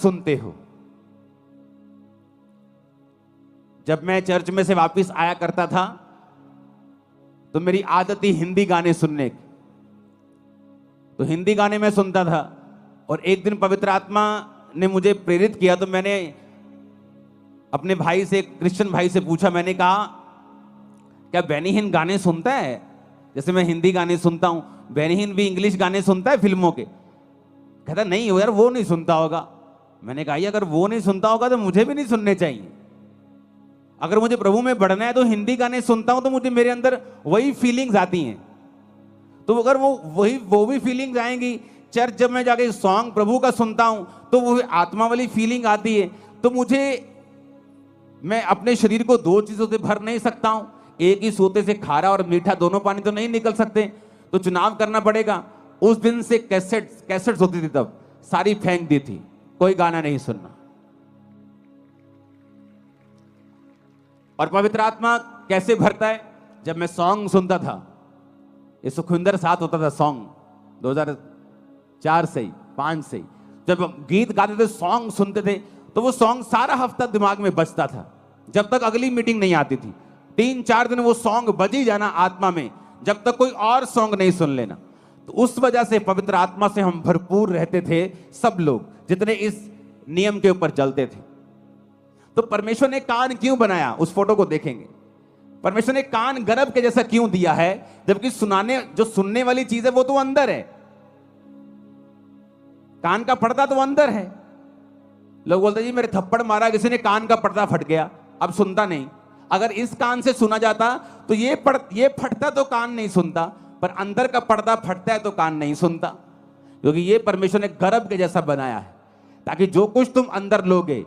सुनते हो। जब मैं चर्च में से वापस आया करता था तो मेरी आदत थी हिंदी गाने सुनने की, तो हिंदी गाने में सुनता था। और एक दिन पवित्र आत्मा ने मुझे प्रेरित किया, तो मैंने अपने भाई से, क्रिश्चियन भाई से पूछा, मैंने कहा क्या बेनीहीन गाने सुनता है? जैसे मैं हिंदी गाने सुनता हूं, बेनीहीन भी इंग्लिश गाने सुनता है फिल्मों के? कहता नहीं यार वो नहीं सुनता होगा। मैंने कहा अगर वो नहीं सुनता होगा तो मुझे भी नहीं सुनने चाहिए। अगर मुझे प्रभु में बढ़ना है तो हिंदी गाने सुनता हूं तो मुझे मेरे अंदर वही फीलिंग्स आती हैं। तो अगर वो भी फीलिंग्स आएंगी, चर्च जब मैं जाके सॉन्ग प्रभु का सुनता हूं तो वो आत्मा वाली फीलिंग आती है, तो मैं अपने शरीर को दो चीजों से भर नहीं सकता हूं। एक ही सोते से खारा और मीठा दोनों पानी तो नहीं निकल सकते, तो चुनाव करना पड़ेगा। उस दिन से कैसेट्स होती थी, तब सारी फेंक दी थी, कोई गाना नहीं सुनना। और पवित्र आत्मा कैसे भरता है? जब मैं सॉन्ग सुनता था, ये सुखविंदर साथ होता था सॉन्ग 2004 से 5 से, जब गीत गाते थे, सॉन्ग सुनते थे, तो वो सॉन्ग सारा हफ्ता दिमाग में बजता था जब तक अगली मीटिंग नहीं आती थी। 3-4 दिन वो सॉन्ग बज ही जाना आत्मा में, जब तक कोई और सॉन्ग नहीं सुन लेना। तो उस वजह से पवित्र आत्मा से हम भरपूर रहते थे, सब लोग जितने इस नियम के ऊपर चलते थे। तो परमेश्वर ने कान क्यों बनाया? उस फोटो को देखेंगे। परमेश्वर ने कान गर्भ के जैसा क्यों दिया है, जबकि जो सुनने वाली चीज है वो तो अंदर है। कान का पर्दा तो अंदर है। लोग बोलते जी मेरे थप्पड़ मारा किसी ने, कान का पर्दा फट गया, अब सुनता नहीं। अगर इस कान से सुना जाता तो ये फटता तो कान नहीं सुनता, पर अंदर का पर्दा फटता है तो कान नहीं सुनता, क्योंकि ये परमेश्वर ने गर्भ के जैसा बनाया है, ताकि जो कुछ तुम अंदर लोगे,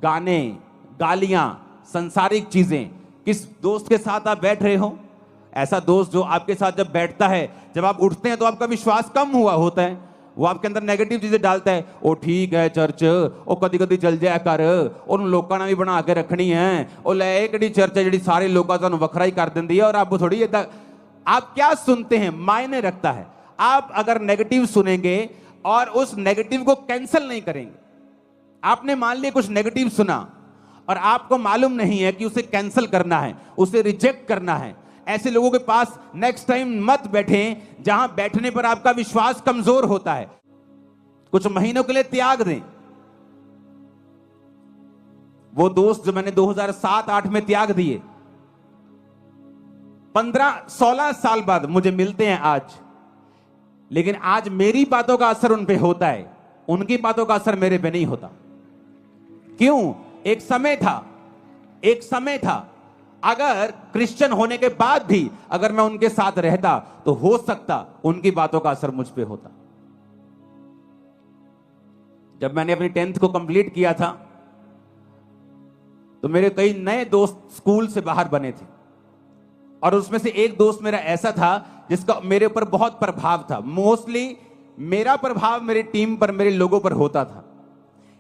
गाने, गालियां, संसारिक चीजें, किस दोस्त के साथ आप बैठ रहे हो, ऐसा दोस्त जो आपके साथ जब बैठता है, जब आप उठते हैं तो आपका विश्वास कम हुआ होता है, वो आपके अंदर नेगेटिव चीजें डालता है। ओ ठीक है चर्च, ओ कदी कदी चल जाया कर, उन लोगों ने भी बना के रखनी है, ओ ले एक चर्च है जी सारे लोगों का वखरा ही कर देती है, और आप थोड़ी आप क्या सुनते हैं मायने रखता है। आप अगर नेगेटिव सुनेंगे और उस नेगेटिव को कैंसिल नहीं करेंगे, आपने मान लिया कुछ नेगेटिव सुना और आपको मालूम नहीं है कि उसे कैंसिल करना है, उसे रिजेक्ट करना है, ऐसे लोगों के पास नेक्स्ट टाइम मत बैठें जहां बैठने पर आपका विश्वास कमजोर होता है। कुछ महीनों के लिए त्याग दें। वो दोस्त जो मैंने 2007-8 में त्याग दिए, 15-16 साल बाद मुझे मिलते हैं आज, लेकिन आज मेरी बातों का असर उन पे होता है, उनकी बातों का असर मेरे पे नहीं होता। क्यों? एक समय था अगर क्रिश्चियन होने के बाद भी अगर मैं उनके साथ रहता तो हो सकता उनकी बातों का असर मुझ पे होता। जब मैंने अपनी 10th को कंप्लीट किया था तो मेरे कई नए दोस्त स्कूल से बाहर बने थे, और उसमें से एक दोस्त मेरा ऐसा था जिसका मेरे ऊपर बहुत प्रभाव था। मोस्टली मेरा प्रभाव मेरी टीम पर, मेरे लोगों पर होता था,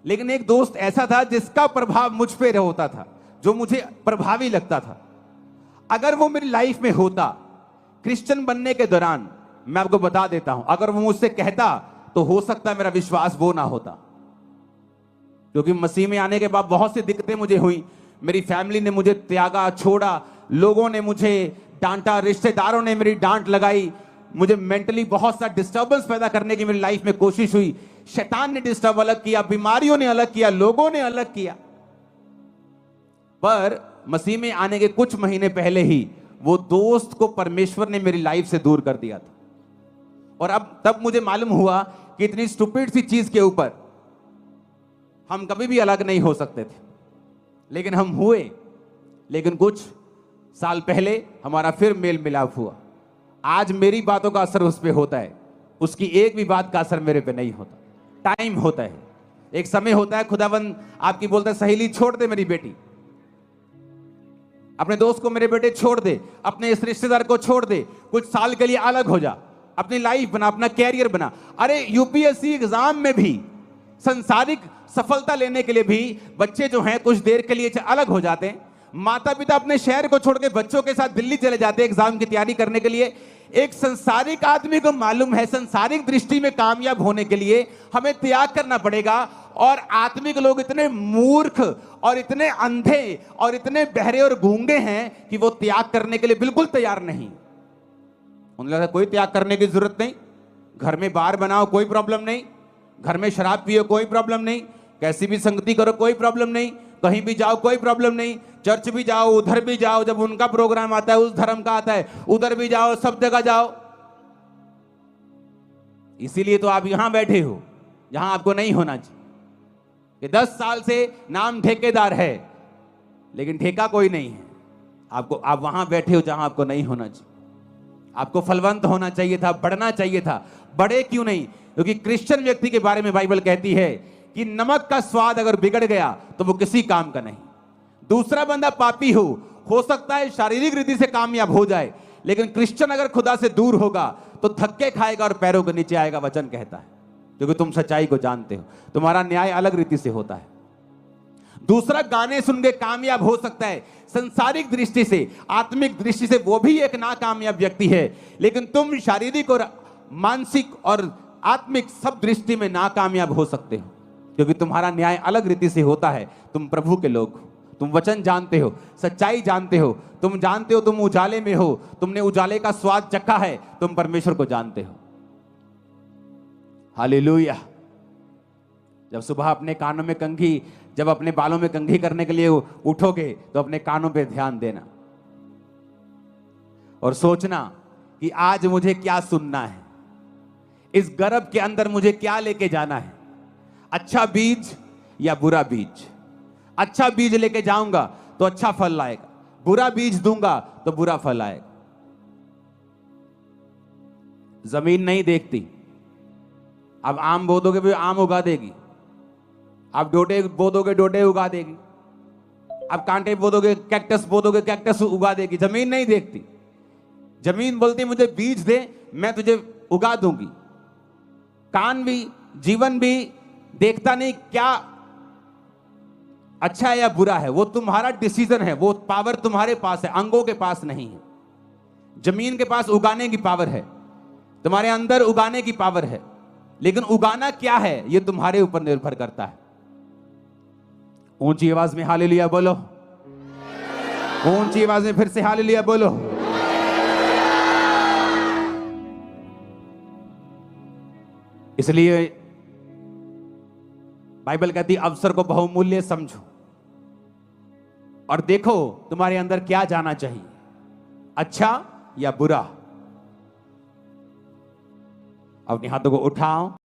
लेकिन एक दोस्त ऐसा था जिसका प्रभाव मुझ पे होता था, जो मुझे प्रभावी लगता था। अगर वो मेरी लाइफ में होता क्रिश्चियन बनने के दौरान, मैं आपको बता देता हूं, अगर वो मुझसे कहता तो हो सकता है मेरा विश्वास वो ना होता, क्योंकि मसीह में आने के बाद बहुत सी दिक्कतें मुझे हुई। मेरी फैमिली ने मुझे त्यागा, छोड़ा, लोगों ने मुझे डांटा, रिश्तेदारों ने मेरी डांट लगाई, मुझे मेंटली बहुत सा डिस्टर्बेंस पैदा करने की मेरी लाइफ में कोशिश हुई। शैतान ने डिस्टर्ब अलग किया, बीमारियों ने अलग किया, लोगों ने अलग किया। पर मसीह में आने के कुछ महीने पहले ही वो दोस्त को परमेश्वर ने मेरी लाइफ से दूर कर दिया था, और अब तब मुझे मालूम हुआ कि इतनी स्टूपिड सी चीज के ऊपर हम कभी भी अलग नहीं हो सकते थे, लेकिन हम हुए। लेकिन कुछ साल पहले हमारा फिर मेल मिलाप हुआ। आज मेरी बातों का असर उस पर होता है, उसकी एक भी बात का असर मेरे पे नहीं होता। टाइम होता है, एक समय होता है, खुदावन आपकी बोलता है सहेली छोड़ दे मेरी बेटी, अपने दोस्त को मेरे बेटे छोड़ दे, अपने इस रिश्तेदार को छोड़ दे, कुछ साल के लिए अलग हो जा, अपनी लाइफ बना, अपना कैरियर बना। अरे यूपीएससी एग्जाम में भी, संसारिक सफलता लेने के लिए भी बच्चे जो हैं कुछ देर के लिए अलग हो जाते हैं, माता पिता अपने शहर को छोड़ के बच्चों के साथ दिल्ली चले जाते हैं एग्जाम की तैयारी करने के लिए। एक संसारिक आदमी को मालूम है संसारिक दृष्टि में कामयाब होने के लिए हमें त्याग करना पड़ेगा, और आत्मिक लोग इतने मूर्ख और इतने अंधे और इतने बहरे और गूंगे हैं कि वो त्याग करने के लिए बिल्कुल तैयार नहीं। उन्हें लगता है कोई त्याग करने की जरूरत नहीं, घर में बार बनाओ कोई प्रॉब्लम नहीं, घर में शराब पियो कोई प्रॉब्लम नहीं, कैसी भी संगति करो कोई प्रॉब्लम नहीं, कहीं भी जाओ कोई प्रॉब्लम नहीं, चर्च भी जाओ उधर भी जाओ, जब उनका प्रोग्राम आता है उस धर्म का आता है उधर भी जाओ, सब जगह जाओ। इसीलिए तो आप यहां बैठे हो जहां आपको नहीं होना चाहिए। कि 10 साल से नाम ठेकेदार है लेकिन ठेका कोई नहीं है। आप वहां बैठे हो जहां आपको नहीं होना चाहिए। आपको फलवंत होना चाहिए था, बढ़ना चाहिए था। बढ़े क्यों नहीं? क्योंकि क्रिश्चियन व्यक्ति के बारे में बाइबल कहती है कि नमक का स्वाद अगर बिगड़ गया तो वो किसी काम का नहीं। दूसरा बंदा पापी हो सकता है शारीरिक रीति से कामयाब हो जाए, लेकिन क्रिश्चियन अगर खुदा से दूर होगा तो धक्के खाएगा और पैरों के नीचे आएगा, वचन कहता है। क्योंकि तुम सच्चाई को जानते हो, तुम्हारा न्याय अलग रीति से होता है। दूसरा गाने सुन के कामयाब हो सकता है, संसारिक दृष्टि से, आत्मिक दृष्टि से वो भी एक नाकामयाब व्यक्ति है, लेकिन तुम शारीरिक और मानसिक और आत्मिक सब दृष्टि में नाकामयाब हो सकते हो, क्योंकि तुम्हारा न्याय अलग रीति से होता है। तुम प्रभु के लोग हो, तुम वचन जानते हो, सच्चाई जानते हो, तुम जानते हो तुम उजाले में हो, तुमने उजाले का स्वाद चखा है, तुम परमेश्वर को जानते हो। हालेलुया। जब सुबह अपने कानों में कंघी, जब अपने बालों में कंघी करने के लिए उठोगे तो अपने कानों पे ध्यान देना और सोचना कि आज मुझे क्या सुनना है, इस गर्भ के अंदर मुझे क्या लेके जाना है, अच्छा बीज या बुरा बीज। अच्छा बीज लेके जाऊंगा तो अच्छा फल लाएगा, बुरा बीज दूंगा तो बुरा फल आएगा। जमीन नहीं देखती, अब आम बो दोगे भी आम उगा देगी, आप डोडे बो दोगे डोडे उगा देगी, आप कांटे बो दोगे, कैक्टस बो दोगे कैक्टस उगा देगी। जमीन नहीं देखती, जमीन बोलती मुझे बीज दे मैं तुझे उगा दूंगी। कान भी जीवन भी देखता नहीं क्या अच्छा है या बुरा है, वो तुम्हारा डिसीजन है, वो पावर तुम्हारे पास है, अंगों के पास नहीं है। जमीन के पास उगाने की पावर है, तुम्हारे अंदर उगाने की पावर है, लेकिन उगाना क्या है ये तुम्हारे ऊपर निर्भर करता है। ऊंची आवाज में हालेलुया बोलो, ऊंची आवाज में फिर से हालेलुया बोलो। इसलिए बाइबल कहती है अवसर को बहुमूल्य समझो और देखो तुम्हारे अंदर क्या जाना चाहिए, अच्छा या बुरा। अपने हाथों को उठाओ।